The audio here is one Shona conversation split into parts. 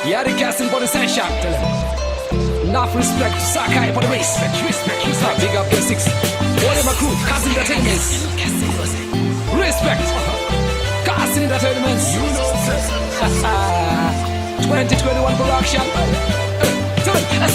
Yeah, the gas in body session. Enough respect to Sakai for the respect. Big up the six. All of my crew, Gas Entertainment. Respect. Gas Entertainment. 2021 production.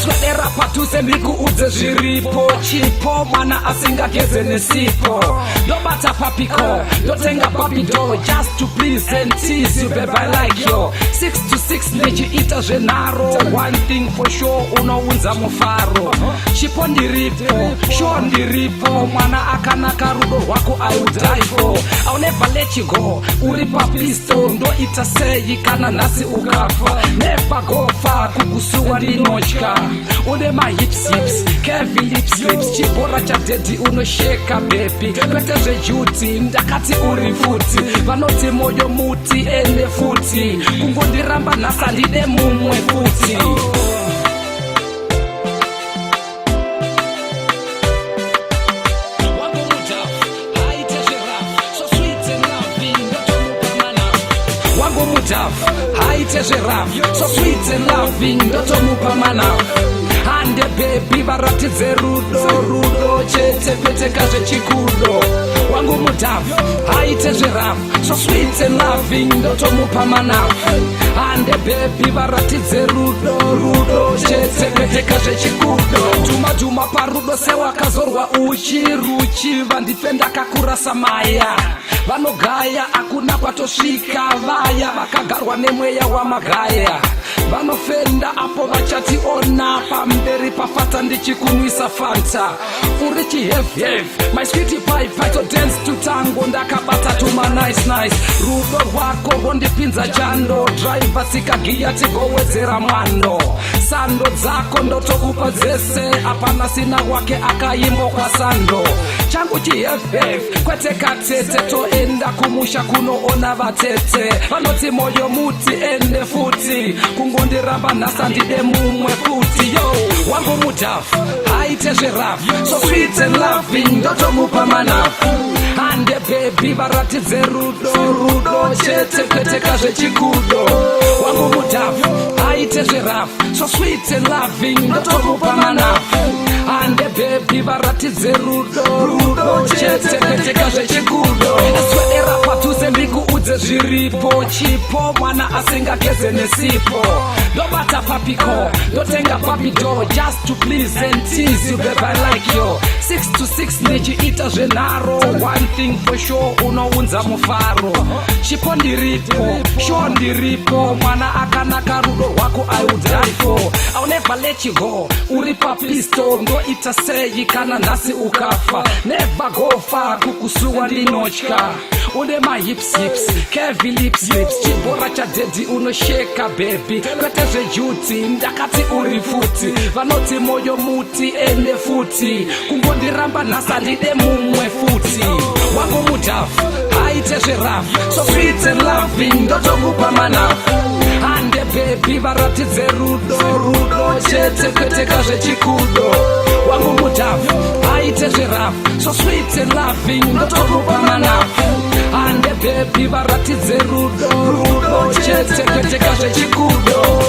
Swederapa tusemiku udze zviripo chipo mwana asingageze nesipo ndobata papiko ndotenga papido just to please and tease you babe I like yo 6 to 6 nechiita zvenharo one thing for sure unounza mufaro chipo ndiripo sure ndiripo mwana akanaka rudo rwako I will die for I'll never let you go uri papisto ndoita sei kana nhasi ukafa never go far kukusuwa ndinotya une my hips Kevin lips chibora cha dedi unosheka baby kwete zvejuti ndakati uri futi vanoti moyo muti ene futi kungondiramba nhasa ndide mumwe futi haite zveraf so sweet and loving ndotomupa manaf hande baby varatidze rudo chete kwete kazvechikudo wangu mudhafu haite zveraf so sweet and loving ndotomupa manaf hande baby varatidze rudo chete kwete kazvechikudo tuma parudo sewakazorwa uchi vandife ndakakura samaya vanogaya akuna kwatosvika vaya vakagarwa nemweya wamagaya vanofenda apo vachationa pamberi pafata ndichikunwisa fanta uri chihefhef my sweetie pie to dance to tango ndakabata tuma nice rudo rwako rondipinza chando driver sikagiya tigowedzera mwando sando dzako ndotokupa dzese apana sina wake akaimbo kwa sando changu chihefhef kwete katete toenda kumusha kunoona vatete vanoti moyo muti ende futi kungondiramba nhasa ndide mumwe futi yo wangu mudhafu haite zverafu so sweet and loving ndotomupa manafu hande baby varatidze rudo chete kwete kazvechikudo wangu mudhafu haite zverafu so sweet and loving ndotomupa manafu hande baby varatidze rudo chete kwete kazvechikudo swederapa tusembikuudze zviripo chipo mwana asingageze nesipo ndobata papiko ndotenga papido just to please and tease you babe I like yo 6 to 6 nechiita zvenharo one thing for sure unounza mufaro chipo ndiripo sure ndiripo mwana akanaka rudo rwako I will die for I'll never let you go uri papisto ndoita sei kana nhasi ukafa never go far kukusuwa ndinotya une my hips Kevin lips chibora cha dedi unosheka baby kwete zvejuti ndakati uri futi vanoti moyo muti ende futi kungondiramba nhasa ndide mumwe futi wangu mudhafu haite zverafu so sweet and loving ndotomupa manafu hande baby varatidze rudo chete kwete kazvechikudo wangu mudhafu haite zverafu so sweet and loving ndotomupa manafu hande baby varatidze rudo chete kwete kazvechikudo